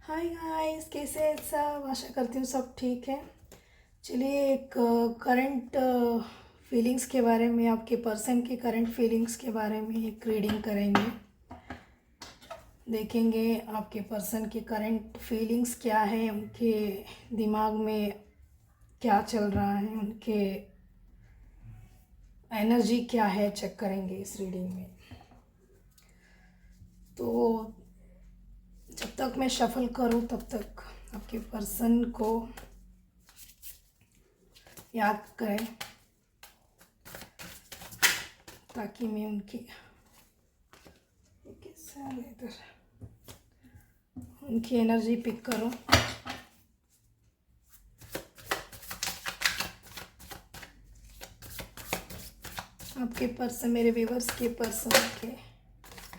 Hi guys, कैसे हैं सब। आशा करती हूँ सब ठीक है। चलिए एक करंट फीलिंग्स के बारे में, आपके पर्सन की करंट फीलिंग्स के बारे में एक रीडिंग करेंगे। देखेंगे आपके पर्सन की करंट फीलिंग्स क्या है, उनके दिमाग में क्या चल रहा है, उनके एनर्जी क्या है, चेक करेंगे इस रीडिंग में। तो जब तक मैं शफल करूँ तब तक आपके पर्सन को याद करें ताकि मैं उनकी एनर्जी पिक करूं। आपके पर्सन, मेरे व्यूवर्स के पर्सन के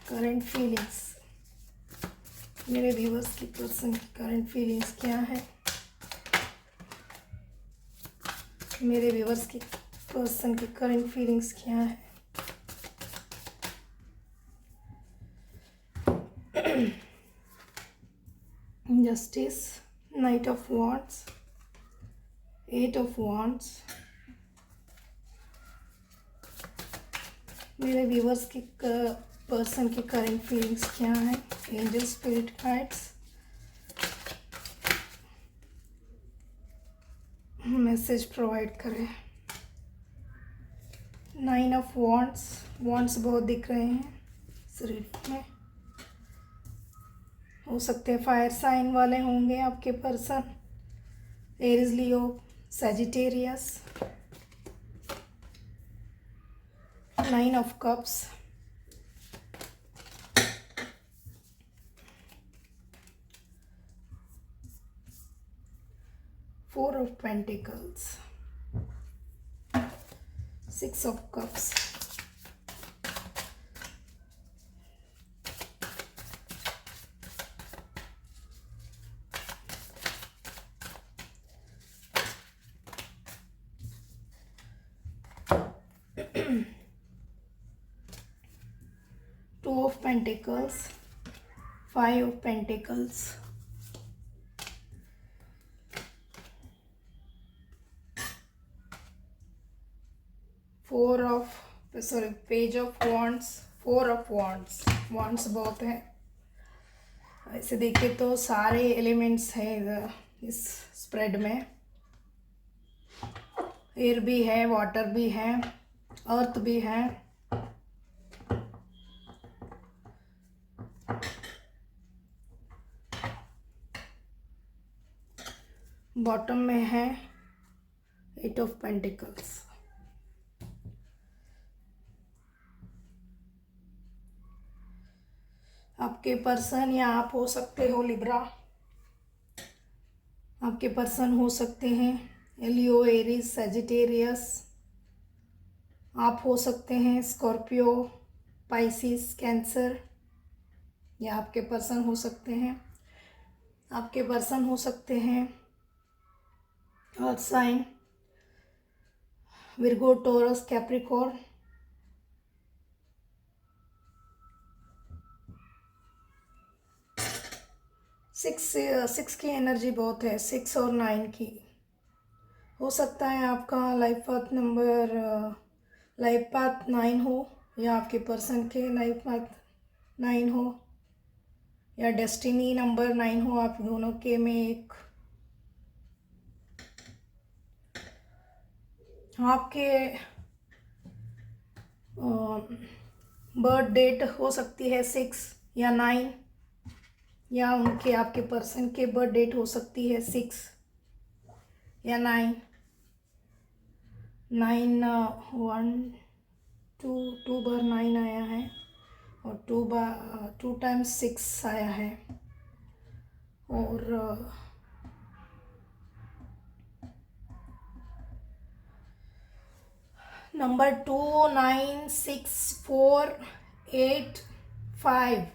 करंट फीलिंग्स, मेरे व्यूवर्स के पर्सन की करंट फीलिंग्स क्या है, मेरे व्यूवर्स की पर्सन की करंट फीलिंग्स क्या है। Justice, knight of wands, eight of wands, मेरे व्यूवर्स की पर्सन की करंट फीलिंग्स क्या है। Angel spirit guides, message provide करें। नाइन ऑफ वॉन्ड्स, वॉन्ड्स बहुत दिख रहे हैं इस रीडिंग में। हो सकते हैं फायर साइन वाले होंगे आपके person. Aries, Leo, Sagittarius. Nine of cups, four of pentacles, six of cups, two of pentacles, five of pentacles, page of wands, four of wands. Wands बहुत है। ऐसे देखे तो सारे एलिमेंट्स हैं इधर इस स्प्रेड में। एयर भी है, वाटर भी है, अर्थ भी है। बॉटम में है एट ऑफ पेंटिकल्स। आपके पर्सन या आप हो सकते हो लिब्रा। आपके पर्सन हो सकते हैं लियो, एरीज, सैजिटेरियस। आप हो सकते हैं स्कॉर्पियो, पाइसिस, कैंसर। या आपके पर्सन हो सकते हैं, आपके पर्सन हो सकते हैं earth sign, Virgo, Taurus, Capricorn. Six की एनर्जी बहुत है, 6 और 9 की। हो सकता है आपका life path number, life path 9 हो, या आपके पर्सन के लाइफ पाथ 9 हो, या डेस्टिनी नंबर 9 हो। आप दोनों के में एक आपके बर्थ डेट हो सकती है 6 या 9, या उनके आपके पर्सन के बर्थ डेट हो सकती है 6 या 9। 9 1 2 2 बार 9 आया है, और 2 टाइम्स 6 आया है। और नंबर 2 9 6 4 8 5,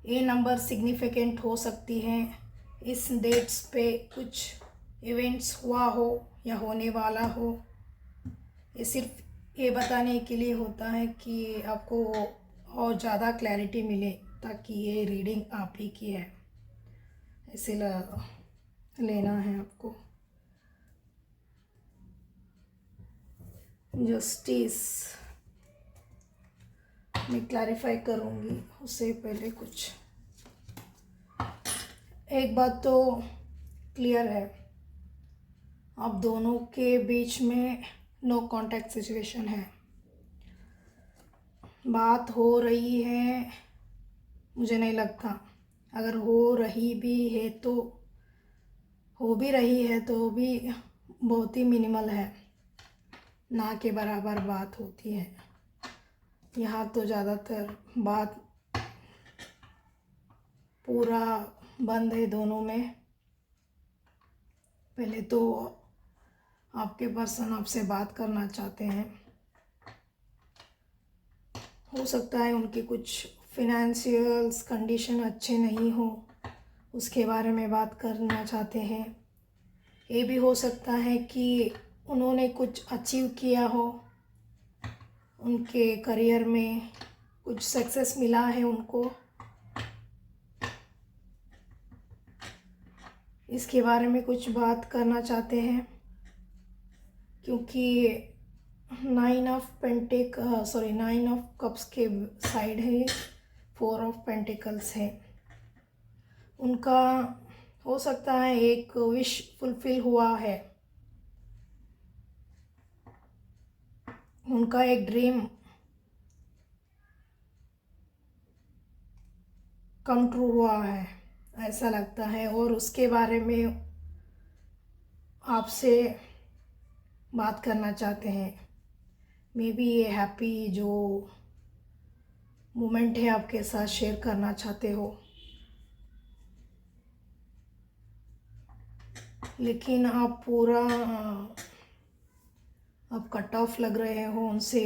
ये नंबर सिग्निफिकेंट हो सकती हैं। इस डेट्स पे कुछ इवेंट्स हुआ हो या होने वाला हो। ये सिर्फ ये बताने के लिए होता है कि आपको और ज़्यादा क्लैरिटी मिले, ताकि ये रीडिंग आप ही की है। ऐसे लेना है आपको। जस्टिस मैं क्लैरिफाई करूँगी, उससे पहले कुछ एक बात तो क्लियर है, आप दोनों के बीच में नो कांटेक्ट सिचुएशन है। बात हो रही है, मुझे नहीं लगता, अगर हो रही भी है तो हो भी रही है तो भी बहुत ही मिनिमल है, ना के बराबर बात होती है। यहाँ तो ज़्यादातर बात पूरा बंद है दोनों में। पहले तो आपके पर्सन आपसे बात करना चाहते हैं, हो सकता है उनके कुछ फिनेंशियल्स कंडीशन अच्छे नहीं हो, उसके बारे में बात करना चाहते हैं। ये भी हो सकता है कि उन्होंने कुछ अचीव किया हो, उनके करियर में कुछ सक्सेस मिला है उनको, इसके बारे में कुछ बात करना चाहते हैं। क्योंकि 9 ऑफ कप्स के साइड है, 4 ऑफ पेंटिकल्स है। उनका हो सकता है एक विश फुलफिल हुआ है, उनका एक ड्रीम कम ट्रू हुआ है, ऐसा लगता है, और उसके बारे में आपसे बात करना चाहते हैं। मे बी ये हैप्पी जो मोमेंट है आपके साथ शेयर करना चाहते हो, लेकिन आप पूरा आप कट ऑफ लग रहे हो उनसे।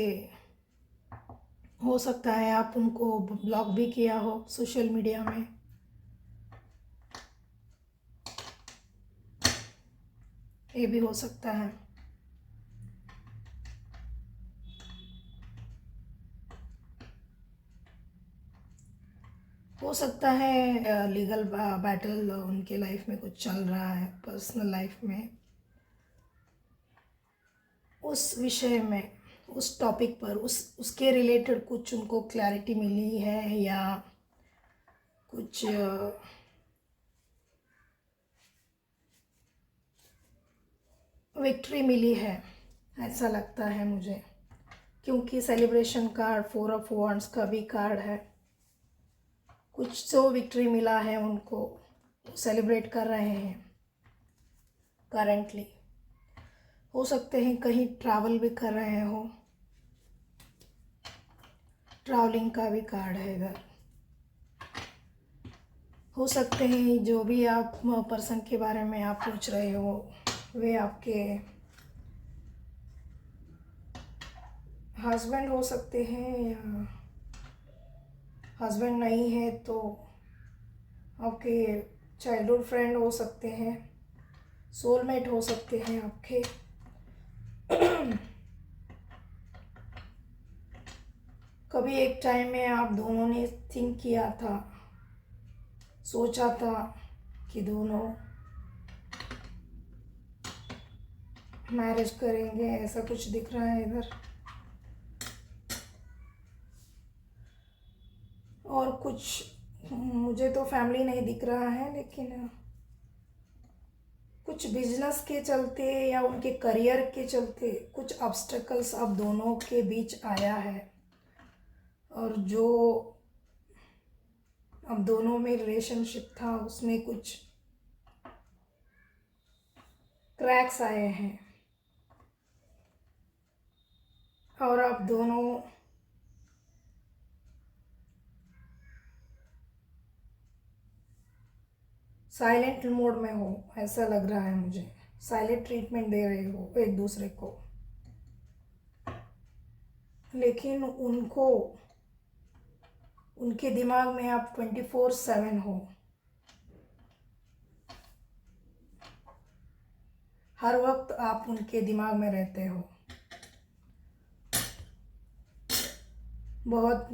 हो सकता है आप उनको ब्लॉक भी किया हो सोशल मीडिया में। ये भी हो सकता है। हो सकता है लीगल बैटल उनके लाइफ में कुछ चल रहा है, पर्सनल लाइफ में, उस विषय में, उस टॉपिक पर, उसके रिलेटेड कुछ उनको क्लैरिटी मिली है या कुछ विक्ट्री मिली है, ऐसा लगता है मुझे। क्योंकि सेलिब्रेशन कार्ड, 4 ऑफ वांड्स का भी कार्ड है, कुछ तो विक्ट्री मिला है उनको, सेलिब्रेट कर रहे हैं करेंटली। हो सकते हैं कहीं ट्रैवल भी कर रहे हो, ट्रैवलिंग का भी कार्ड है इधर। हो सकते हैं जो भी आप पर्सन के बारे में आप पूछ रहे हो वे आपके हस्बैंड हो सकते हैं, या हस्बैंड नहीं है तो आपके चाइल्डहुड फ्रेंड हो सकते हैं, सोलमेट हो सकते हैं आपके। कभी एक टाइम में आप दोनों ने थिंक किया था, सोचा था कि दोनों मैरिज करेंगे, ऐसा कुछ दिख रहा है इधर। और कुछ मुझे तो फैमिली नहीं दिख रहा है, लेकिन कुछ बिजनेस के चलते या उनके करियर के चलते कुछ ऑब्स्टेकल्स अब दोनों के बीच आया है, और जो अब दोनों में रिलेशनशिप था उसमें कुछ क्रैक्स आए हैं, और अब दोनों साइलेंट मोड में हो, ऐसा लग रहा है मुझे। साइलेंट ट्रीटमेंट दे रहे हो एक दूसरे को, लेकिन उनको, उनके दिमाग में आप 24/7 हो, हर वक्त आप उनके दिमाग में रहते हो। बहुत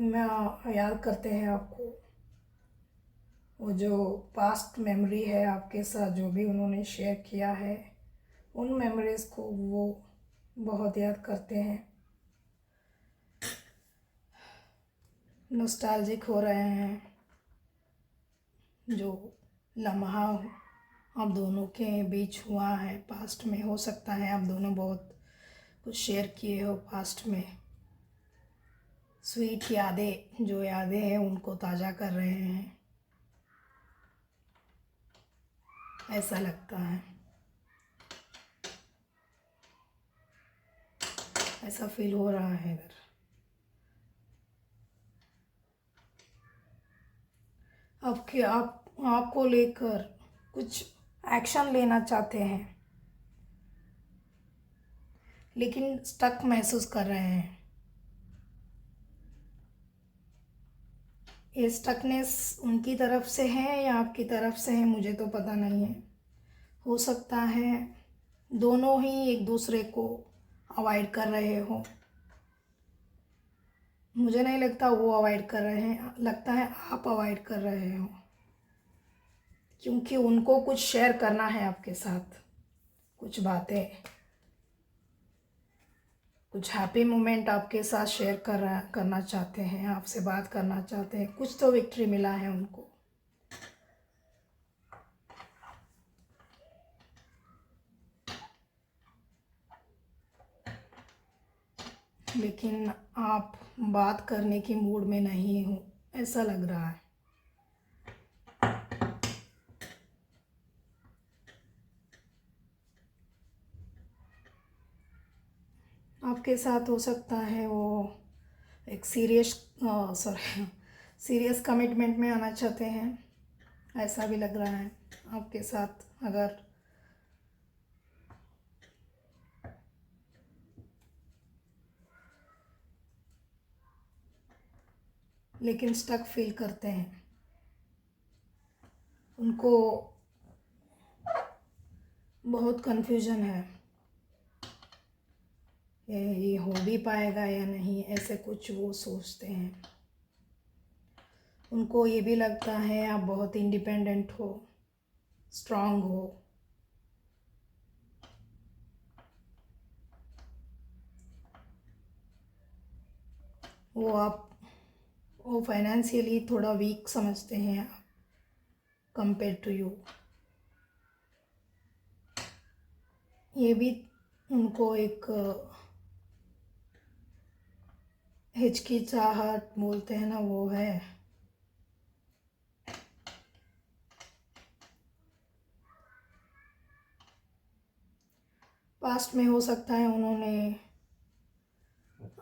याद करते हैं आपको, वो जो पास्ट मेमोरी है आपके साथ, जो भी उन्होंने शेयर किया है, उन मेमोरीज़ को वो बहुत याद करते हैं, नॉस्टैल्जिक हो रहे हैं। जो लम्हा आप दोनों के बीच हुआ है पास्ट में, हो सकता है आप दोनों बहुत कुछ शेयर किए हो पास्ट में, स्वीट यादें, जो यादें हैं उनको ताज़ा कर रहे हैं, ऐसा लगता है, ऐसा फील हो रहा है इधर। आपको लेकर कुछ एक्शन लेना चाहते हैं, लेकिन स्टक महसूस कर रहे हैं। ये स्टकनेस उनकी तरफ से है या आपकी तरफ से है, मुझे तो पता नहीं है। हो सकता है दोनों ही एक दूसरे को अवॉइड कर रहे हो। मुझे नहीं लगता वो अवॉइड कर रहे हैं, लगता है आप अवॉइड कर रहे हो, क्योंकि उनको कुछ शेयर करना है आपके साथ, कुछ बातें, कुछ हैप्पी मोमेंट आपके साथ शेयर करना चाहते हैं, आपसे बात करना चाहते हैं। कुछ तो विक्ट्री मिला है उनको, लेकिन आप बात करने की मूड में नहीं हो, ऐसा लग रहा है। आपके साथ हो सकता है वो एक सीरियस कमिटमेंट में आना चाहते हैं, ऐसा भी लग रहा है आपके साथ। अगर लेकिन स्टक फील करते हैं, उनको बहुत कंफ्यूजन है, ये हो भी पाएगा या नहीं, ऐसे कुछ वो सोचते हैं। उनको ये भी लगता है आप बहुत इंडिपेंडेंट हो, स्ट्रांग हो, वो फाइनेंशियली थोड़ा वीक समझते हैं कंपेयर टू यू। ये भी उनको एक हिचकिचाहट बोलते हैं ना, वो है। पास्ट में हो सकता है उन्होंने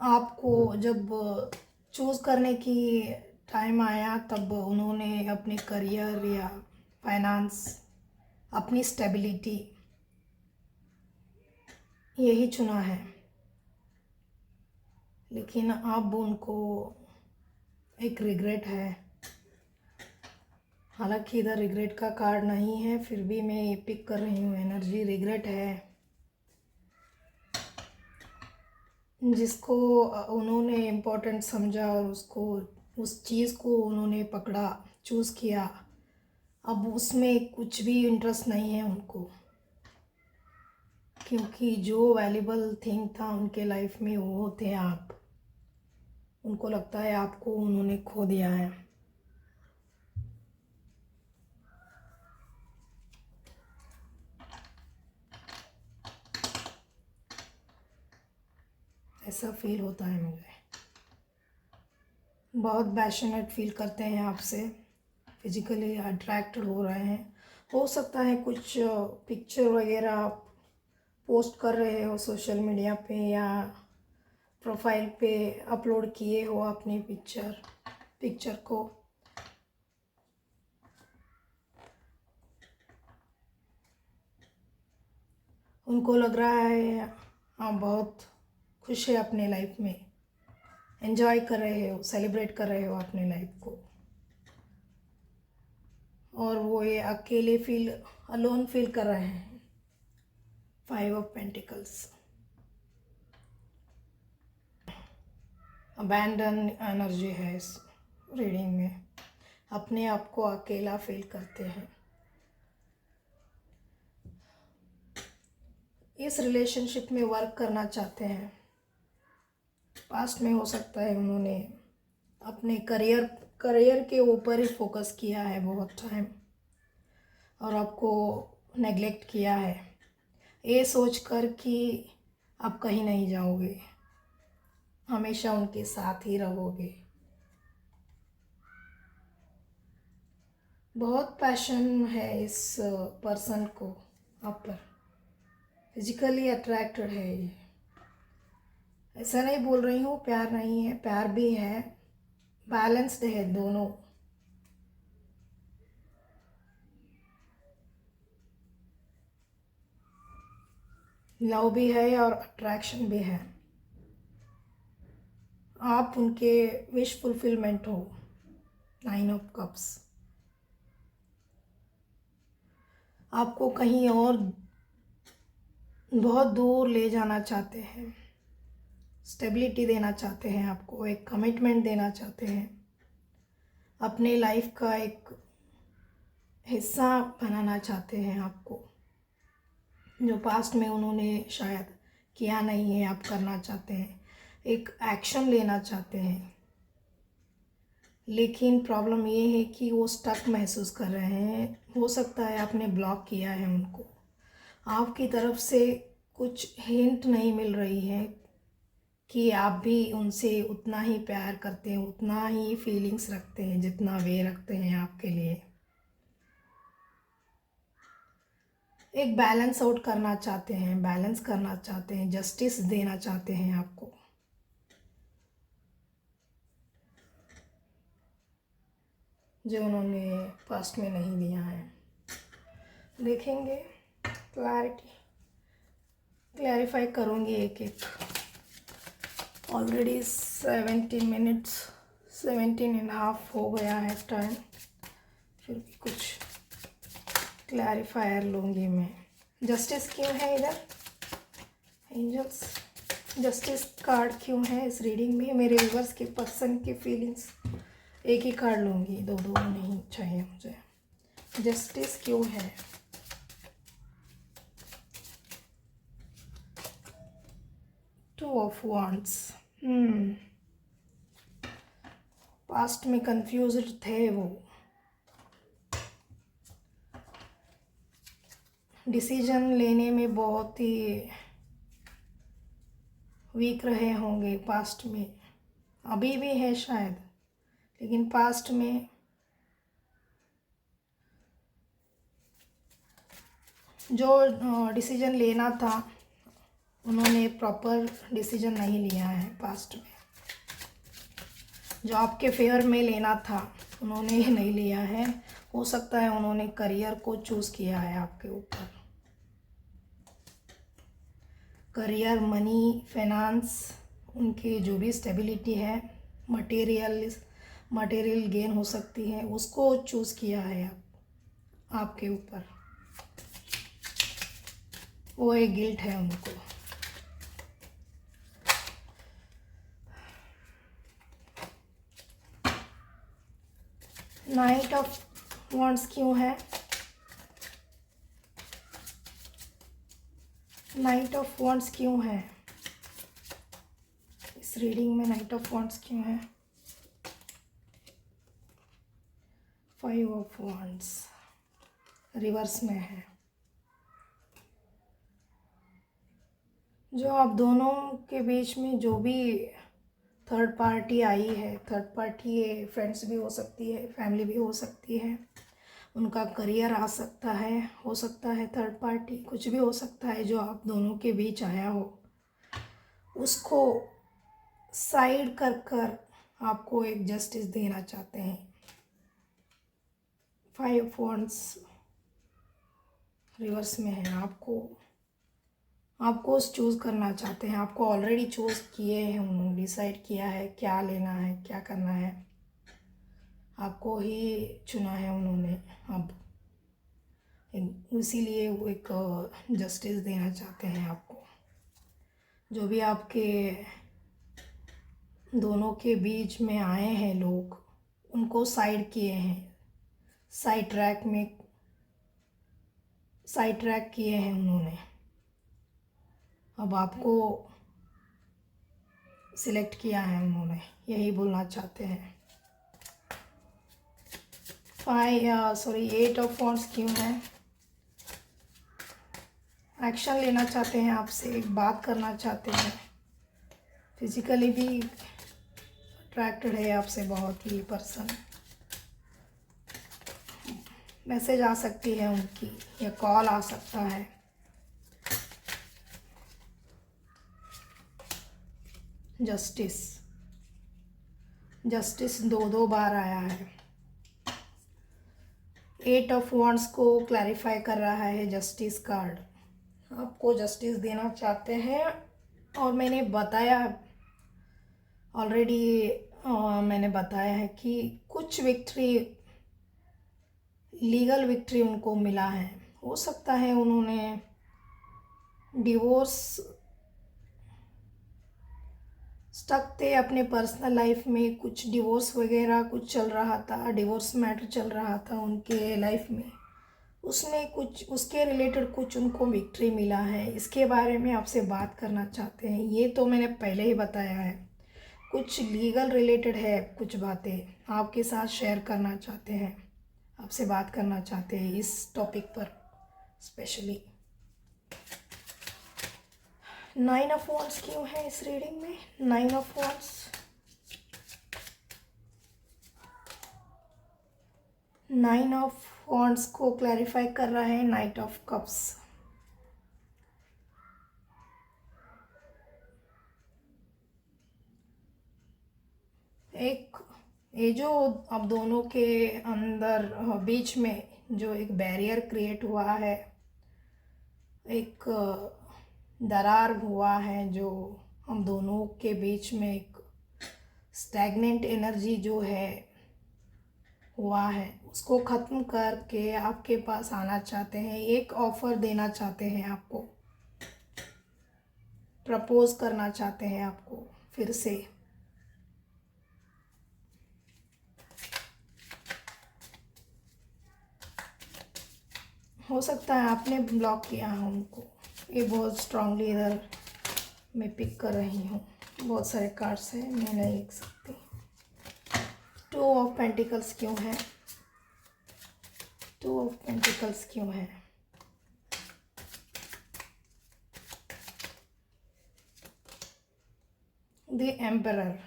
आपको जब चूज़ करने की टाइम आया, तब उन्होंने अपने करियर या फाइनेंस, अपनी स्टेबिलिटी, यही चुना है। लेकिन अब उनको एक रिग्रेट है, हालांकि इधर रिग्रेट का कार्ड नहीं है, फिर भी मैं ये पिक कर रही हूँ एनर्जी, रिग्रेट है। जिसको उन्होंने इम्पोर्टेंट समझा और उसको, उस चीज़ को उन्होंने पकड़ा, चूज़ किया, अब उसमें कुछ भी इंटरेस्ट नहीं है उनको, क्योंकि जो वैल्यूबल थिंग था उनके लाइफ में वो थे आप। उनको लगता है आपको उन्होंने खो दिया है। ऐसा फील होता है मुझे, बहुत पैशनेट फील करते हैं आपसे, फिजिकली अट्रैक्टेड हो रहे हैं। हो सकता है कुछ पिक्चर वगैरह आप पोस्ट कर रहे हो सोशल मीडिया पे, या प्रोफाइल पे अपलोड किए हो अपनी पिक्चर को। उनको लग रहा है आप बहुत खुश है अपने लाइफ में, एंजॉय कर रहे हो, सेलिब्रेट कर रहे हो अपने लाइफ को, और वो ये अलोन फील कर रहे हैं। 5 ऑफ पेंटिकल्स, अबैंडन एनर्जी है इस रीडिंग में। अपने आप को अकेला फील करते हैं। इस रिलेशनशिप में वर्क करना चाहते हैं। पास्ट में हो सकता है उन्होंने अपने करियर के ऊपर ही फोकस किया है बहुत टाइम और आपको नेग्लेक्ट किया है, ये सोचकर कि आप कहीं नहीं जाओगे, हमेशा उनके साथ ही रहोगे। बहुत पैशन है इस पर्सन को आप पर, फिजिकली अट्रैक्टेड है ये। ऐसा नहीं बोल रही हूँ प्यार नहीं है, प्यार भी है, बैलेंस्ड है दोनों। लव भी है और अट्रैक्शन भी है। आप उनके विश फुलफिलमेंट हो। 9 ऑफ कप्स आपको कहीं और बहुत दूर ले जाना चाहते हैं, स्टेबिलिटी देना चाहते हैं, आपको एक कमिटमेंट देना चाहते हैं, अपने लाइफ का एक हिस्सा बनाना चाहते हैं आपको, जो पास्ट में उन्होंने शायद किया नहीं है, आप करना चाहते हैं, एक एक्शन लेना चाहते हैं। लेकिन प्रॉब्लम ये है कि वो स्टक महसूस कर रहे हैं। हो सकता है आपने ब्लॉक किया है उनको, आपकी तरफ से कुछ हिंट नहीं मिल रही है कि आप भी उनसे उतना ही प्यार करते हैं, उतना ही फीलिंग्स रखते हैं जितना वे रखते हैं आपके लिए। एक बैलेंस आउट करना चाहते हैं, बैलेंस करना चाहते हैं, जस्टिस देना चाहते हैं आपको। जो उन्होंने पास्ट में नहीं दिया है। देखेंगे, क्लैरिफाई करूँगी एक एक। ऑलरेडी 17 मिनट्स 17.5 हो गया है टाइम, फिर भी कुछ क्लैरिफायर लूँगी मैं। जस्टिस क्यों है इधर? एंजल्स जस्टिस कार्ड क्यों है इस रीडिंग में? मेरे व्यूअर्स के पर्सन की फीलिंग्स। एक ही कार्ड लूँगी, दो नहीं चाहिए मुझे। जस्टिस क्यों है? Two of wands. पास्ट में कंफ्यूज्ड थे वो, डिसीजन लेने में बहुत ही वीक रहे होंगे पास्ट में, अभी भी है शायद, लेकिन पास्ट में जो डिसीजन लेना था उन्होंने प्रॉपर डिसीजन नहीं लिया है। पास्ट में जो आपके फेवर में लेना था उन्होंने नहीं लिया है। हो सकता है उन्होंने करियर को चूज़ किया है आपके ऊपर। करियर, मनी, फाइनेंस, उनकी जो भी स्टेबिलिटी है, मटेरियल गेन हो सकती है, उसको चूज़ किया है आपके ऊपर। वो एक गिल्ट है उनको। नाइट ऑफ वांड्स क्यों है? नाइट ऑफ वांड्स क्यों है इस रीडिंग में? नाइट ऑफ वांड्स क्यों है? 5 ऑफ वांड्स रिवर्स में है। जो आप दोनों के बीच में जो भी थर्ड पार्टी आई है, थर्ड पार्टी ये फ्रेंड्स भी हो सकती है, फैमिली भी हो सकती है, उनका करियर आ सकता है, हो सकता है थर्ड पार्टी, कुछ भी हो सकता है जो आप दोनों के बीच आया हो, उसको साइड कर आपको एक जस्टिस देना चाहते हैं। 5 वांड्स रिवर्स में है। आपको चूज़ करना चाहते हैं, आपको ऑलरेडी चूज़ किए हैं, उन्होंने डिसाइड किया है क्या लेना है, क्या करना है, आपको ही चुना है उन्होंने। अब इसीलिए वो एक जस्टिस देना चाहते हैं आपको। जो भी आपके दोनों के बीच में आए हैं लोग, उनको साइड किए हैं, साइड ट्रैक किए हैं उन्होंने। अब आपको सिलेक्ट किया है उन्होंने, यही बोलना चाहते हैं। 8 ऑफ वॉन्ड्स क्यों है? एक्शन लेना चाहते हैं आपसे, एक बात करना चाहते हैं, फिजिकली भी अट्रैक्टेड है आपसे बहुत ही पर्सन। मैसेज आ सकती है उनकी या कॉल आ सकता है। जस्टिस दो बार आया है। 8 ऑफ वॉन्ड्स को क्लैरिफाई कर रहा है जस्टिस कार्ड। आपको जस्टिस देना चाहते हैं। और मैंने बताया ऑलरेडी, मैंने बताया है कि कुछ लीगल विक्ट्री उनको मिला है। हो सकता है उन्होंने डिवोर्स स्टक थे अपने पर्सनल लाइफ में, कुछ डिवोर्स वगैरह कुछ चल रहा था, डिवोर्स मैटर चल रहा था उनके लाइफ में, उसमें कुछ उसके रिलेटेड कुछ उनको विक्ट्री मिला है। इसके बारे में आपसे बात करना चाहते हैं। ये तो मैंने पहले ही बताया है, कुछ लीगल रिलेटेड है, कुछ बातें आपके साथ शेयर करना चाहते हैं, आपसे बात करना चाहते हैं इस टॉपिक पर स्पेशली। 9 ऑफ वॉन्ड्स क्यों है इस रीडिंग में? 9 ऑफ वॉन्ड्स, 9 ऑफ वॉन्ड्स को क्लैरिफाई कर रहा है नाइट ऑफ कप्स। एक ये जो अब दोनों के अंदर बीच में जो एक बैरियर क्रिएट हुआ है, एक दरार हुआ है, जो हम दोनों के बीच में एक स्टैग्नेंट एनर्जी जो है हुआ है, उसको ख़त्म करके आपके पास आना चाहते हैं। एक ऑफ़र देना चाहते हैं आपको, प्रपोज करना चाहते हैं आपको फिर से। हो सकता है आपने ब्लॉक किया है उनको। ये बहुत स्ट्रांगली इधर मैं पिक कर रही हूँ, बहुत सारे कार्ड्स हैं, मैं नहीं लिख सकती। 2 ऑफ पेंटिकल्स क्यों है? 2 ऑफ पेंटिकल्स क्यों है? The emperor.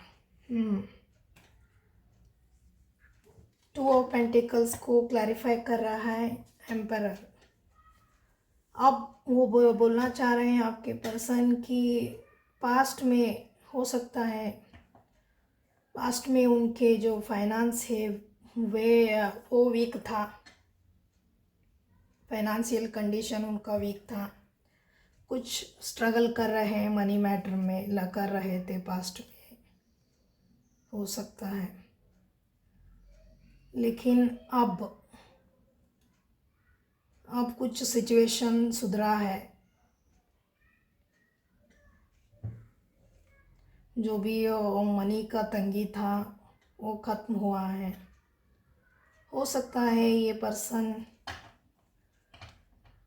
2 ऑफ पेंटिकल्स को क्लैरिफाई कर रहा है एम्परर। अब वो बोलना चाह रहे हैं आपके पर्सन की पास्ट में, हो सकता है पास्ट में उनके जो फाइनेंस है वो वीक था, फाइनेंशियल कंडीशन उनका वीक था, कुछ स्ट्रगल कर रहे हैं मनी मैटर में, कर रहे थे पास्ट में, हो सकता है। लेकिन अब कुछ सिचुएशन सुधरा है, जो भी मनी का तंगी था वो ख़त्म हुआ है। हो सकता है ये पर्सन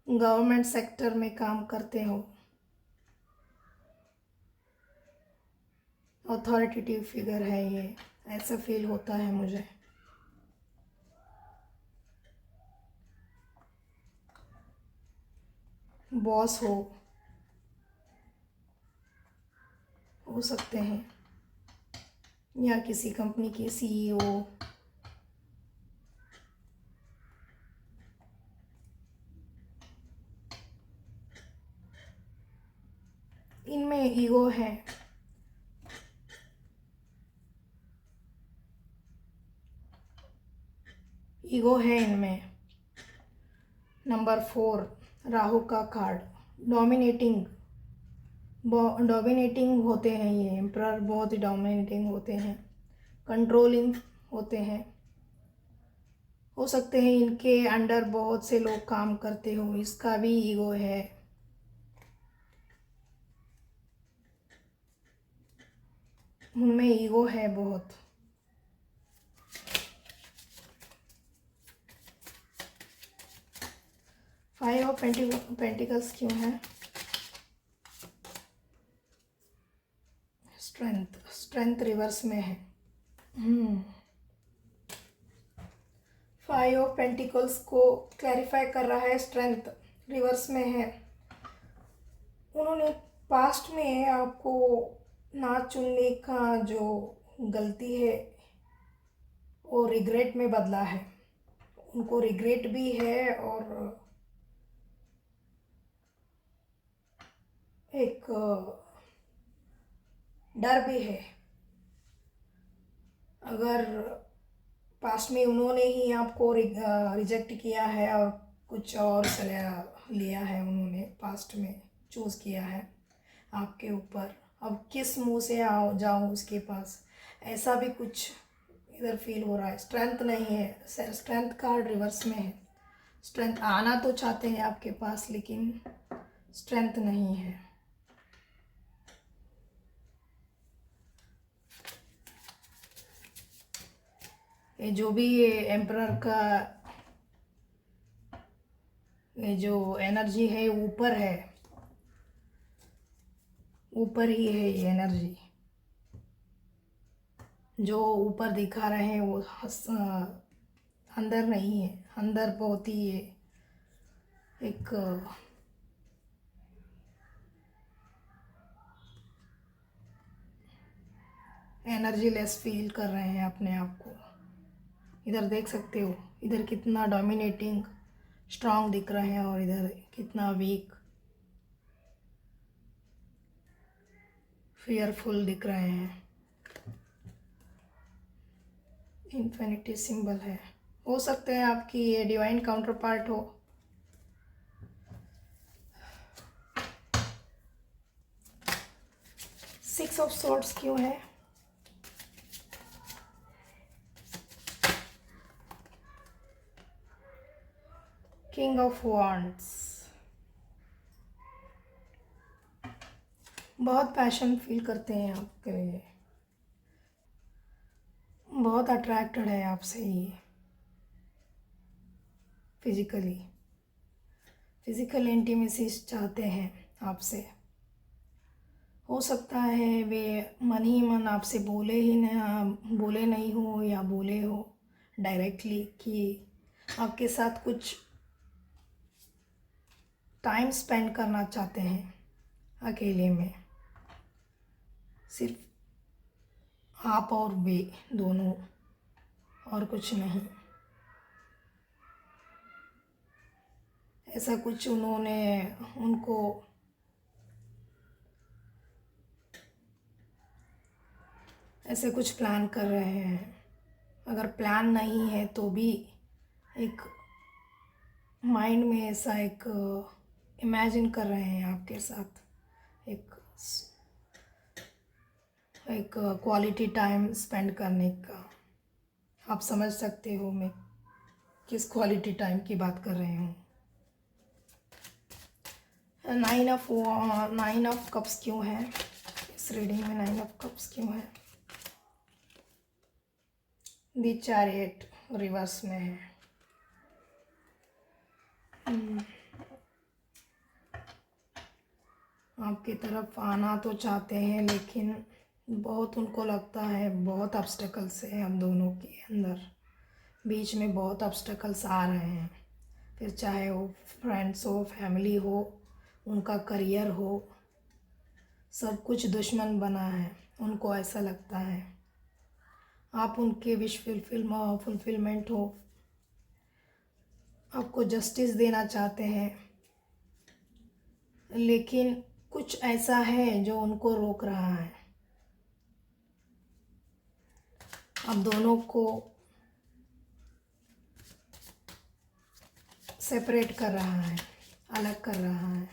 गवर्नमेंट सेक्टर में काम करते हो, अथॉरिटेटिव फिगर है ये, ऐसा फील होता है मुझे। बॉस हो सकते हैं, या किसी कंपनी के सीईओ। इनमें ईगो है, ईगो है इनमें। नंबर 4 राहु का कार्ड, डोमिनेटिंग होते हैं ये एम्परर, बहुत ही डोमिनेटिंग होते हैं, कंट्रोलिंग होते हैं। हो सकते हैं इनके अंडर बहुत से लोग काम करते हो, इसका भी ईगो है। उनमें ईगो है बहुत। फाइव ऑफ पेंटिकल्स क्यों है? स्ट्रेंथ रिवर्स में है। फाइव ऑफ पेंटिकल्स को क्लैरिफाई कर रहा है, स्ट्रेंथ रिवर्स में है। उन्होंने पास्ट में आपको ना चुनने का जो गलती है वो रिग्रेट में बदला है। उनको रिग्रेट भी है और एक डर भी है। अगर पास्ट में उन्होंने ही आपको रिजेक्ट किया है और कुछ और लिया है, उन्होंने पास्ट में चूज़ किया है आपके ऊपर, अब किस मुंह से जाऊँ उसके पास, ऐसा भी कुछ इधर फील हो रहा है। स्ट्रेंथ नहीं है, स्ट्रेंथ कार्ड रिवर्स में है। स्ट्रेंथ आना तो चाहते हैं आपके पास लेकिन स्ट्रेंथ नहीं है। ये जो भी ये एम्परर का ये जो एनर्जी है ऊपर है, ऊपर ही है ये एनर्जी। जो ऊपर दिखा रहे हैं वो अंदर नहीं है। अंदर बहुत ही एक एनर्जी लेस फील कर रहे हैं अपने आप को। इधर देख सकते हो, इधर कितना डोमिनेटिंग स्ट्रांग दिख रहे हैं और इधर कितना वीक फियरफुल दिख रहे हैं। इन्फिनिटी सिंबल है, हो सकते हैं आपकी ये डिवाइन काउंटर पार्ट हो। सिक्स ऑफ सॉर्ड्स क्यों है? किंग ऑफ वांड्स, बहुत पैशन फील करते हैं आपके लिए, बहुत अट्रैक्टेड है आपसे ये फिजिकल इंटीमेसी चाहते हैं आपसे। हो सकता है वे मन ही मन आपसे बोले नहीं हो या बोले हो डायरेक्टली कि आपके साथ कुछ टाइम स्पेंड करना चाहते हैं अकेले में, सिर्फ आप और वे दोनों, और कुछ नहीं। ऐसा कुछ उनको ऐसे कुछ प्लान कर रहे हैं। अगर प्लान नहीं है तो भी एक माइंड में ऐसा एक इमेजिन कर रहे हैं आपके साथ एक क्वालिटी टाइम स्पेंड करने का। आप समझ सकते हो मैं किस क्वालिटी टाइम की बात कर रही हूँ। नाइन ऑफ कप्स क्यों है इस रीडिंग में? नाइन ऑफ कप्स क्यों है? द चैरियट रिवर्स में है। आपकी तरफ आना तो चाहते हैं लेकिन बहुत उनको लगता है बहुत ऑब्स्टेकल्स है हम दोनों के अंदर, बीच में बहुत ऑब्स्टेकल्स आ रहे हैं। फिर चाहे वो फ्रेंड्स हो, फैमिली हो, उनका करियर हो, सब कुछ दुश्मन बना है। उनको ऐसा लगता है आप उनके विश फुलफिलमेंट हो, आपको जस्टिस देना चाहते हैं लेकिन कुछ ऐसा है जो उनको रोक रहा है। आप दोनों को सेपरेट कर रहा है, अलग कर रहा है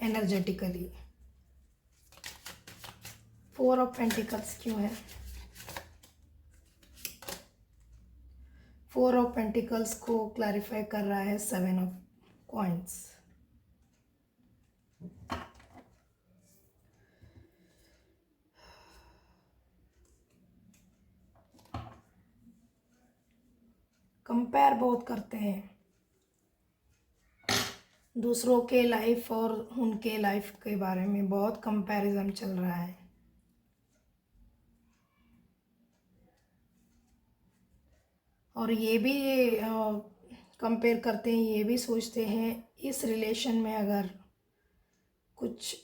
एनर्जेटिकली। फोर ऑफ पेंटिकल्स क्यों है? फोर ऑफ पेंटिकल्स को क्लैरिफाई कर रहा है सेवन ऑफ कॉइंस। कंपेयर बहुत करते हैं, दूसरों के लाइफ और उनके लाइफ के बारे में बहुत कंपैरिजन चल रहा है। और ये भी कंपेयर करते हैं, ये भी सोचते हैं इस रिलेशन में अगर कुछ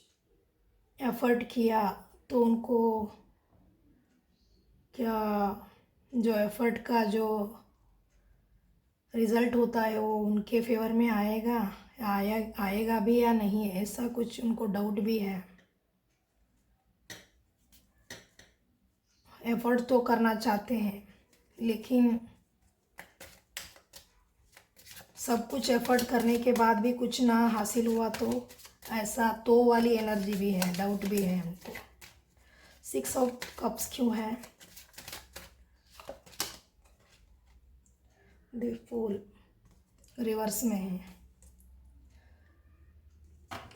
एफर्ट किया तो उनको क्या, जो एफर्ट का जो रिज़ल्ट होता है वो उनके फेवर में आएगा भी या नहीं, ऐसा कुछ उनको डाउट भी है। एफर्ट तो करना चाहते हैं लेकिन सब कुछ एफर्ट करने के बाद भी कुछ ना हासिल हुआ तो ऐसा तो वाली एनर्जी भी है, डाउट भी है उनको। 6 ऑफ कप्स क्यों है? द फूल रिवर्स में है।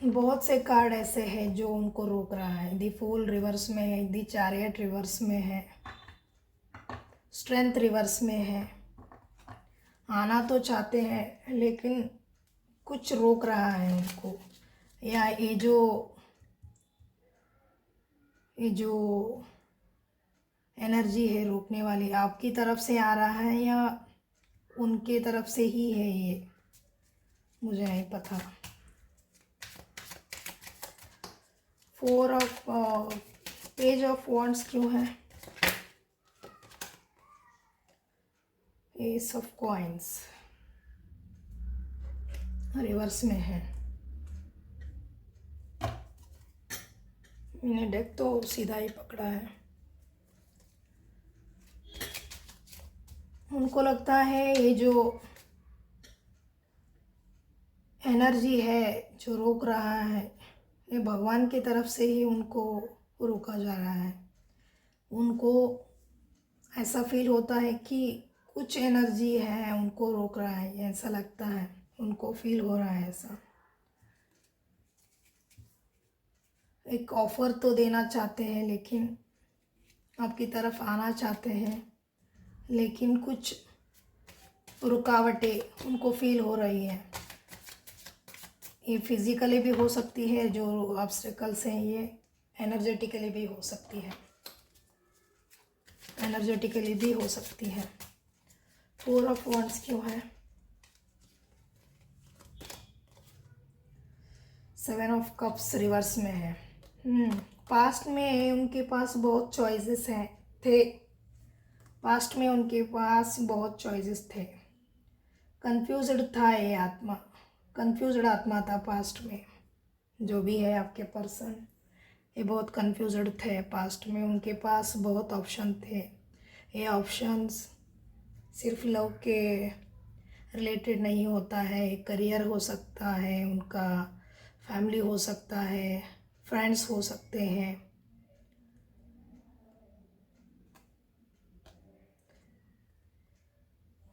बहुत से कार्ड ऐसे हैं जो उनको रोक रहा है। द फूल रिवर्स में है, द चैरियट रिवर्स में है, स्ट्रेंथ रिवर्स में है। आना तो चाहते हैं लेकिन कुछ रोक रहा है उनको, या ये जो एनर्जी है रोकने वाली आपकी तरफ से आ रहा है या उनके तरफ से ही है, ये मुझे नहीं पता। पेज ऑफ वॉन्ड्स क्यों है? एस ऑफ कॉइन्स रिवर्स में है। मैंने डेक तो सीधा ही पकड़ा है। उनको लगता है ये जो एनर्जी है जो रोक रहा है, ये भगवान की तरफ से ही उनको रोका जा रहा है। उनको ऐसा फील होता है कि कुछ एनर्जी है उनको रोक रहा है, ऐसा लगता है, उनको फील हो रहा है ऐसा। एक ऑफ़र तो देना चाहते हैं लेकिन आपकी तरफ आना चाहते हैं, लेकिन कुछ रुकावटें उनको फील हो रही है। ये फिज़िकली भी हो सकती है, जो ऑब्स्टेकल्स हैं ये एनर्जेटिकली भी हो सकती है, एनर्जेटिकली भी हो सकती है। 4 ऑफ वॉन्ड्स क्यों है? 7 ऑफ कप्स रिवर्स में है। पास्ट में उनके पास बहुत चॉइसेस हैं थे, पास्ट में उनके पास बहुत चॉइसेस थे। कंफ्यूज्ड था ये आत्मा, कंफ्यूज्ड आत्मा था पास्ट में। जो भी है आपके पर्सन, ये बहुत कंफ्यूज्ड थे पास्ट में, उनके पास बहुत ऑप्शन थे। ये ऑप्शंस सिर्फ लव के रिलेटेड नहीं होता है, करियर हो सकता है उनका, फैमिली हो सकता है, फ्रेंड्स हो सकते हैं।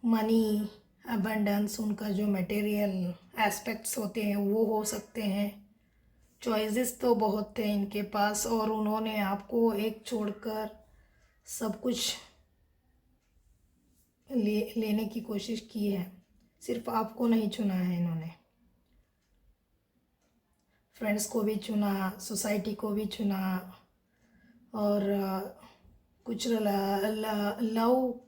मनी, अबंडेंस, उनका जो मटेरियल एस्पेक्ट्स होते हैं वो हो सकते हैं। चॉइसेस तो बहुत थे इनके पास और उन्होंने आपको एक छोड़कर सब कुछ लेने की कोशिश की है, सिर्फ आपको नहीं चुना है इन्होंने। फ्रेंड्स को भी चुना, सोसाइटी को भी चुना, और कुछ लव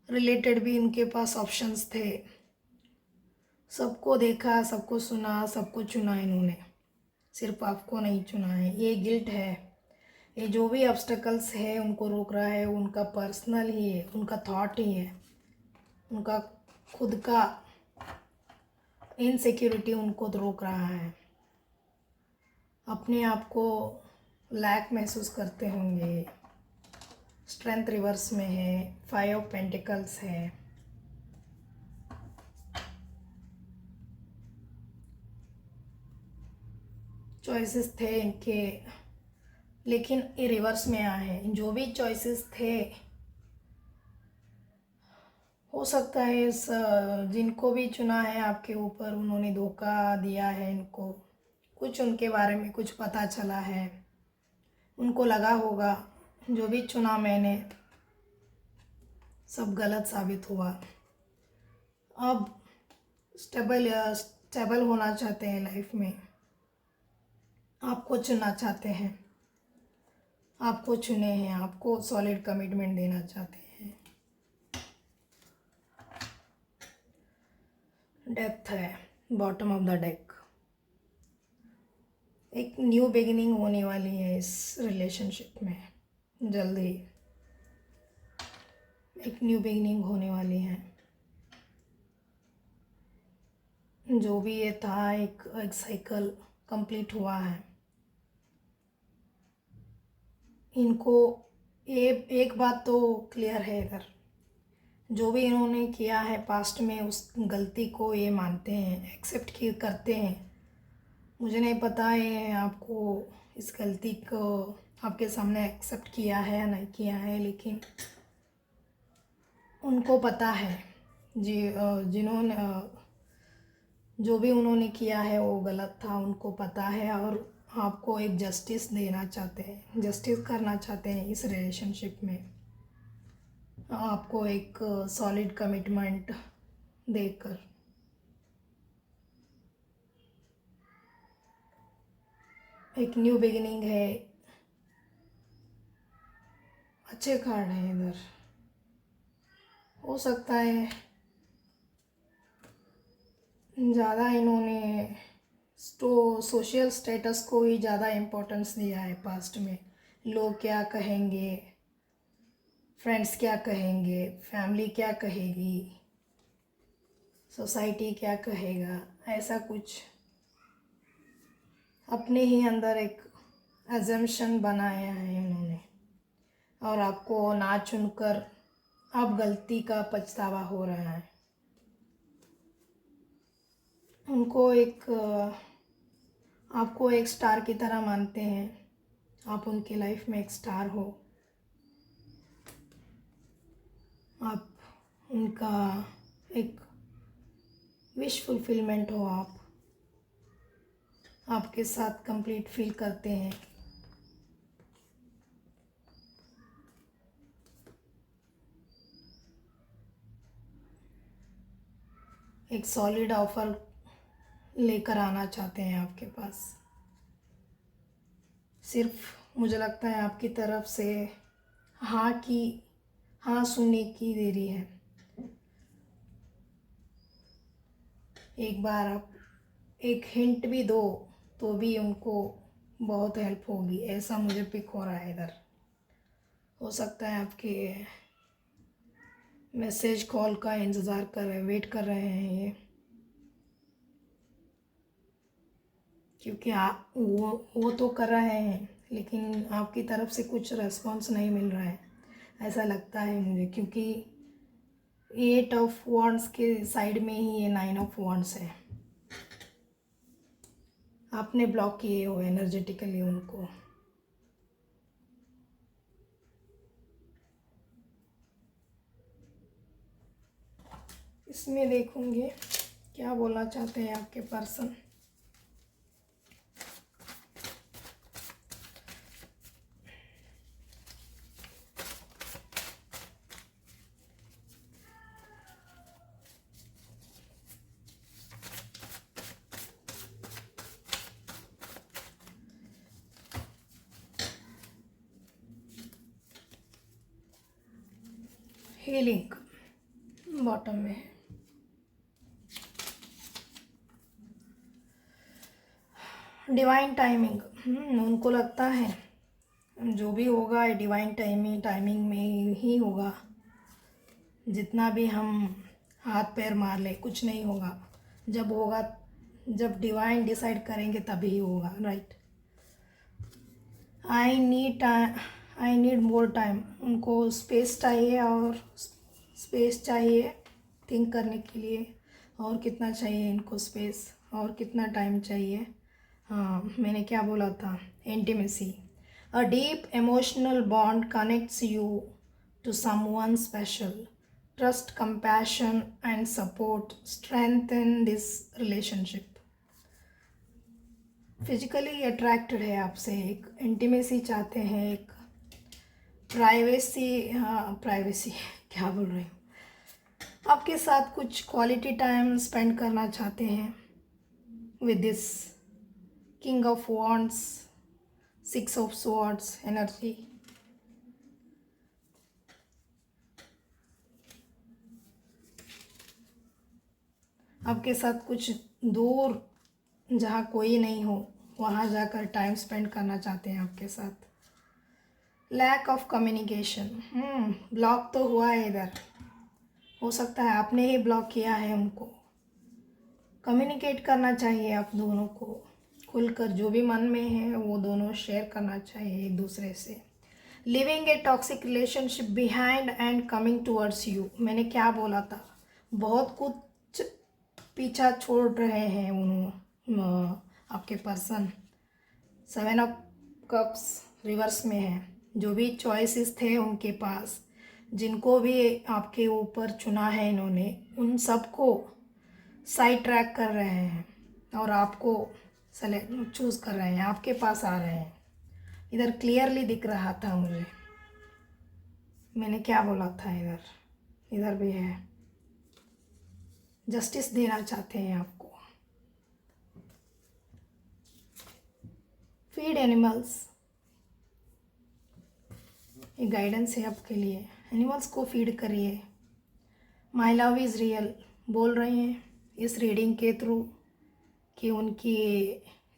रिलेटेड भी इनके पास ऑप्शंस थे। सबको देखा, सबको सुना, सबको चुना इन्होंने, सिर्फ आपको नहीं चुना है। ये गिल्ट है, ये जो भी ऑब्स्टेकल्स है उनको रोक रहा है, उनका पर्सनल ही है, उनका थॉट ही है, उनका खुद का इनसिक्योरिटी उनको रोक रहा है। अपने आप को लैक महसूस करते होंगे। स्ट्रेंथ रिवर्स में है, 5 ऑफ पेंटिकल्स है। चॉइसेस थे इनके लेकिन ये रिवर्स में आए हैं। जो भी चॉइसेस थे, हो सकता है जिनको भी चुना है आपके ऊपर उन्होंने धोखा दिया है इनको, कुछ उनके बारे में कुछ पता चला है, उनको लगा होगा जो भी चुना मैंने सब गलत साबित हुआ। अब स्टेबल होना चाहते हैं लाइफ में, आपको चुनना चाहते हैं, आपको चुने हैं, आपको सॉलिड कमिटमेंट देना चाहते हैं। डेथ है बॉटम ऑफ द डेक। एक न्यू बिगिनिंग होने वाली है इस रिलेशनशिप में, जल्दी एक न्यू बिगिनिंग होने वाली है। जो भी ये था एक साइकिल कंप्लीट हुआ है। इनको एक बात तो क्लियर है इधर, जो भी इन्होंने किया है पास्ट में उस गलती को ये मानते हैं, एक्सेप्ट करते हैं। मुझे नहीं पता है आपको इस गलती को आपके सामने एक्सेप्ट किया है या नहीं किया है, लेकिन उनको पता है जी, जिन्होंने जो भी उन्होंने किया है वो गलत था, उनको पता है और आपको एक जस्टिस देना चाहते हैं, जस्टिस करना चाहते हैं इस रिलेशनशिप में। आपको एक सॉलिड कमिटमेंट देकर। एक न्यू बिगिनिंग है। अच्छे कार्ड हैं इधर। हो सकता है ज़्यादा इन्होंने सोशल स्टेटस को ही ज़्यादा इम्पोर्टेंस दिया है पास्ट में। लोग क्या कहेंगे, फ्रेंड्स क्या कहेंगे, फैमिली क्या कहेगी, सोसाइटी क्या कहेगा, ऐसा कुछ अपने ही अंदर एक अजम्पशन बनाया है इन्होंने, और आपको ना चुनकर अब गलती का पछतावा हो रहा है। उनको आपको एक स्टार की तरह मानते हैं, आप उनकी लाइफ में एक स्टार हो, आप उनका एक विश फुलफिलमेंट हो, आप आपके साथ कंप्लीट फील करते हैं। एक सॉलिड ऑफर लेकर आना चाहते हैं आपके पास। सिर्फ मुझे लगता है आपकी तरफ से हाँ सुनने की देरी है। एक बार आप एक हिंट भी दो तो भी उनको बहुत हेल्प होगी, ऐसा मुझे पिक हो रहा है इधर। हो सकता है आपके मैसेज कॉल का इंतज़ार कर रहे, वेट कर रहे हैं ये, क्योंकि आप वो तो कर रहे हैं लेकिन आपकी तरफ से कुछ रेस्पॉन्स नहीं मिल रहा है, ऐसा लगता है मुझे, क्योंकि 8 ऑफ वॉन्ड्स के साइड में ही ये 9 ऑफ वॉन्ड्स है। आपने ब्लॉक किए हो एनर्जेटिकली उनको। इसमें देखूंगे क्या बोलना चाहते हैं आपके पर्सन। हीलिंग बॉटम में है। डिवाइन टाइमिंग, उनको लगता है जो भी होगा डिवाइन टाइमिंग में ही होगा। जितना भी हम हाथ पैर मार ले कुछ नहीं होगा, जब होगा जब डिवाइन डिसाइड करेंगे तभी होगा, right. I need more time, उनको स्पेस चाहिए, और स्पेस चाहिए थिंक करने के लिए। और कितना चाहिए इनको स्पेस, और कितना टाइम चाहिए। हाँ, मैंने क्या बोला था, intimacy. A deep emotional bond connects you to someone special. Trust, compassion and support strengthen this relationship. Physically attracted है आपसे, एक इंटीमेसी चाहते हैं, एक प्राइवेसी, हाँ प्राइवेसी क्या बोल रही हूँ, आपके साथ कुछ क्वालिटी टाइम स्पेंड करना चाहते हैं। with this King of Wands, Six of Swords energy. आपके साथ कुछ दूर जहाँ कोई नहीं हो वहाँ जाकर टाइम स्पेंड करना चाहते हैं आपके साथ. लैक ऑफ कम्युनिकेशन, ब्लॉक तो हुआ है इधर. हो सकता है आपने ही ब्लॉक किया है उनको. कम्युनिकेट करना चाहिए आप दोनों को खुलकर, जो भी मन में है वो दोनों शेयर करना चाहिए एक दूसरे से. Living a toxic relationship behind and coming towards you. मैंने क्या बोला था, बहुत कुछ पीछा छोड़ रहे हैं उन्होंने आपके पर्सन. 7 ऑफ कप्स रिवर्स में है. जो भी चॉइसेस थे उनके पास, जिनको भी आपके ऊपर चुना है इन्होंने, उन सबको साइड ट्रैक कर रहे हैं और आपको सेलेक्ट चूज़ कर रहे हैं, आपके पास आ रहे हैं. इधर क्लियरली दिख रहा था मुझे. मैंने क्या बोला था, इधर भी है. जस्टिस देना चाहते हैं आपको. फीड एनिमल्स, ये गाइडेंस है आपके लिए. एनिमल्स को फीड करिए. माई लव इज़ रियल बोल रहे हैं इस रीडिंग के थ्रू कि उनकी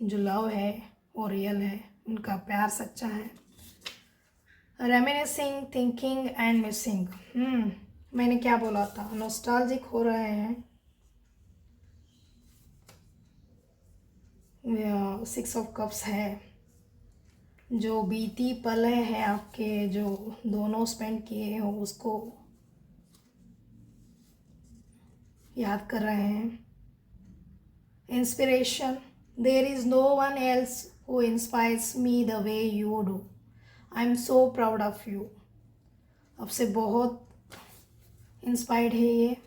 जो लव है वो रियल है, उनका प्यार सच्चा है. Reminiscing, thinking and missing. मैंने क्या बोला था, नॉस्टैल्जिक हो रहे हैं. 6 ऑफ कप्स है. जो बीती पल है आपके, जो दोनों स्पेंड किए हो, उसको याद कर रहे हैं. Inspiration, there is no one else who inspires me the way you do. I am so proud of you. आपसे बहुत इंस्पायर्ड है ये.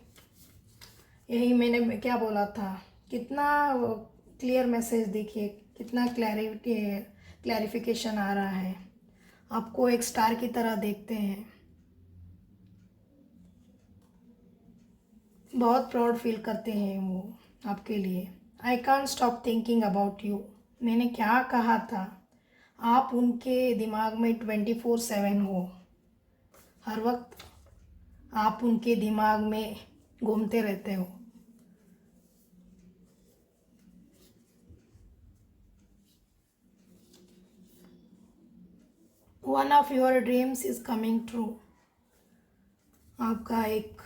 यही मैंने क्या बोला था. कितना क्लियर मैसेज देखिए, कितना क्लैरिफिकेशन आ रहा है. आपको एक स्टार की तरह देखते हैं. बहुत प्राउड फील करते हैं वो आपके लिए. I can't stop thinking about you. मैंने क्या कहा था, आप उनके दिमाग में 24/7 हो. हर वक्त आप उनके दिमाग में घूमते रहते हो. One of your dreams is coming true. आपका एक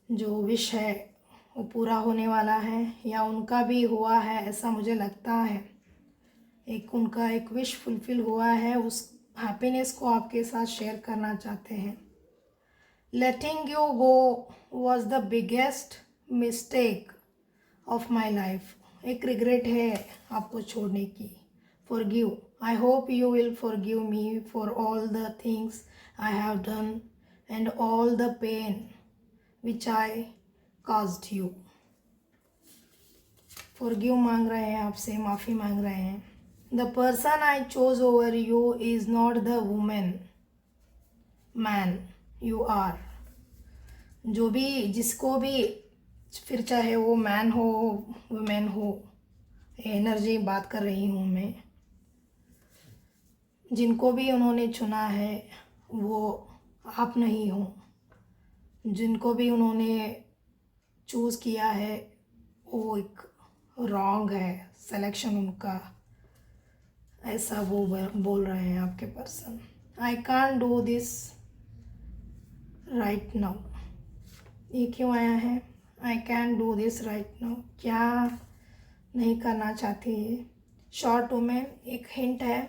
जो विश है वो पूरा होने वाला है, या उनका भी हुआ है ऐसा मुझे लगता है. उनका एक विश फुलफिल हुआ है. उस हैप्पीनेस को आपके साथ शेयर करना चाहते हैं. Letting you go was the biggest mistake of my life. एक रिग्रेट है आपको छोड़ने की. Forgive, I hope you will forgive me for all the things I have done and all the pain which I caused you. Forgive मांग रहे हैं आपसे, माफ़ी मांग रहे हैं. The person I chose over you is not the woman man you are. जो भी, जिसको भी, फिर चाहे वो मैन हो वुमेन हो, एनर्जी बात कर रही हूँ मैं. जिनको भी उन्होंने चुना है वो आप नहीं हो. जिनको भी उन्होंने चूज़ किया है वो एक रॉन्ग है सिलेक्शन उनका, ऐसा वो बोल रहे हैं आपके person. I can't do this right now. ये क्यों आया है, I can do this right now. क्या नहीं करना चाहती है. शॉर्ट वुमेन, एक हिंट है,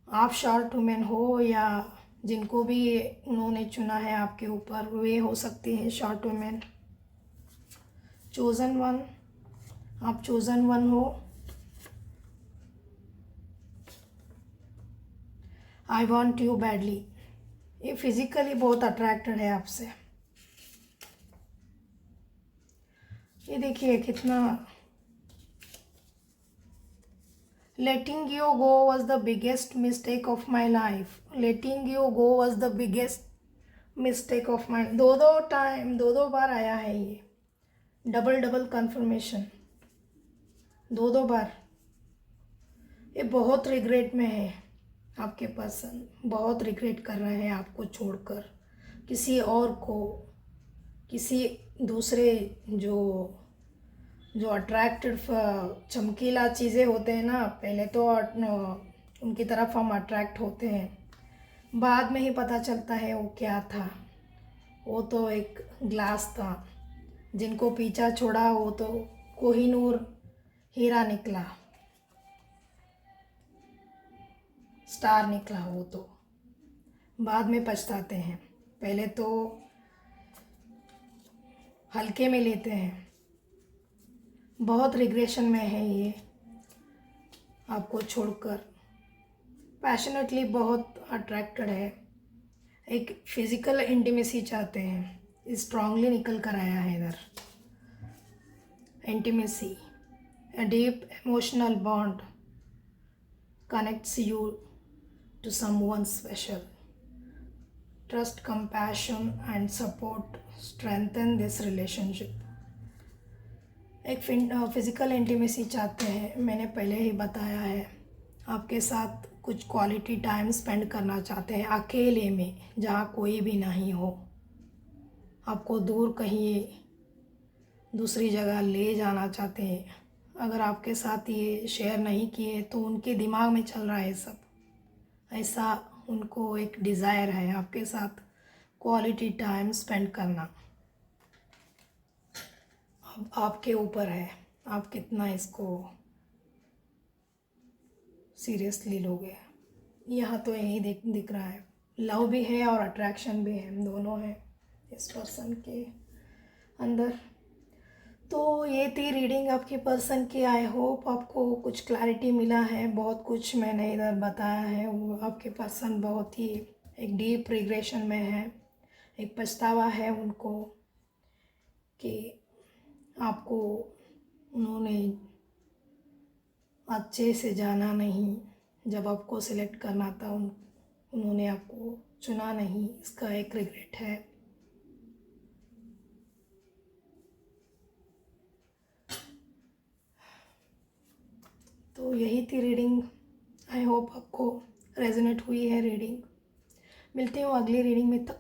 आप शॉर्ट वुमेन हो या जिनको भी उन्होंने चुना है आपके ऊपर वे हो सकती है शॉर्ट वुमेन. चोज़न वन, आप चोज़न वन हो. I want you badly. ये फिजिकली बहुत अट्रैक्टेड है आपसे. ये देखिए कितना. लेटिंग you go was the biggest mistake of my life. Letting you go was the biggest mistake of mind, दो बार आया है ये, डबल कन्फर्मेशन, दो बार। ये बहुत रिग्रेट में है, आपके पर्सन बहुत रिग्रेट कर रहे हैं आपको छोड़कर, किसी और को, किसी दूसरे जो जो अट्रैक्टिव चमकीला चीज़ें होते हैं ना, पहले तो उनकी तरफ हम अट्रैक्ट होते हैं, बाद में ही पता चलता है वो क्या था। वो तो एक ग्लास था, जिनको पीछा छोड़ा वो तो कोहिनूर हीरा निकला, स्टार निकला। वो तो बाद में पछताते हैं, पहले तो हल्के में लेते हैं। बहुत रिग्रेशन में है ये आपको छोड़कर, पैशनेटली बहुत अट्रैक्टेड है, एक फिजिकल इंटीमेसी चाहते हैं, स्ट्रांगली निकल कर आया है इधर। Intimacy, a deep emotional bond connects you to someone special. Trust, compassion and support strengthen this relationship. एक फिज़िकल इंटीमेसी चाहते हैं, मैंने पहले ही बताया है। आपके साथ कुछ क्वालिटी टाइम स्पेंड करना चाहते हैं अकेले में, जहाँ कोई भी नहीं हो। आपको दूर कहीं दूसरी जगह ले जाना चाहते हैं। अगर आपके साथ ये शेयर नहीं किए तो उनके दिमाग में चल रहा है सब, ऐसा उनको एक डिज़ायर है आपके साथ क्वालिटी टाइम स्पेंड करना। अब आपके ऊपर है, आप कितना इसको सीरियसली लोगे। यहाँ तो यही दिख रहा है, लव भी है और अट्रैक्शन भी है, दोनों है इस पर्सन के अंदर। तो ये थी रीडिंग आपके पर्सन की। आई होप आपको कुछ क्लैरिटी मिला है। बहुत कुछ मैंने इधर बताया है, वो आपके पर्सन बहुत ही एक डीप रिग्रेशन में है, एक पछतावा है उनको कि आपको उन्होंने अच्छे से जाना नहीं, जब आपको सिलेक्ट करना था उन्होंने आपको चुना नहीं, इसका एक रिग्रेट है। तो यही थी रीडिंग। आई होप आपको रेजोनेट हुई है रीडिंग। मिलती हूँ अगली रीडिंग में, तब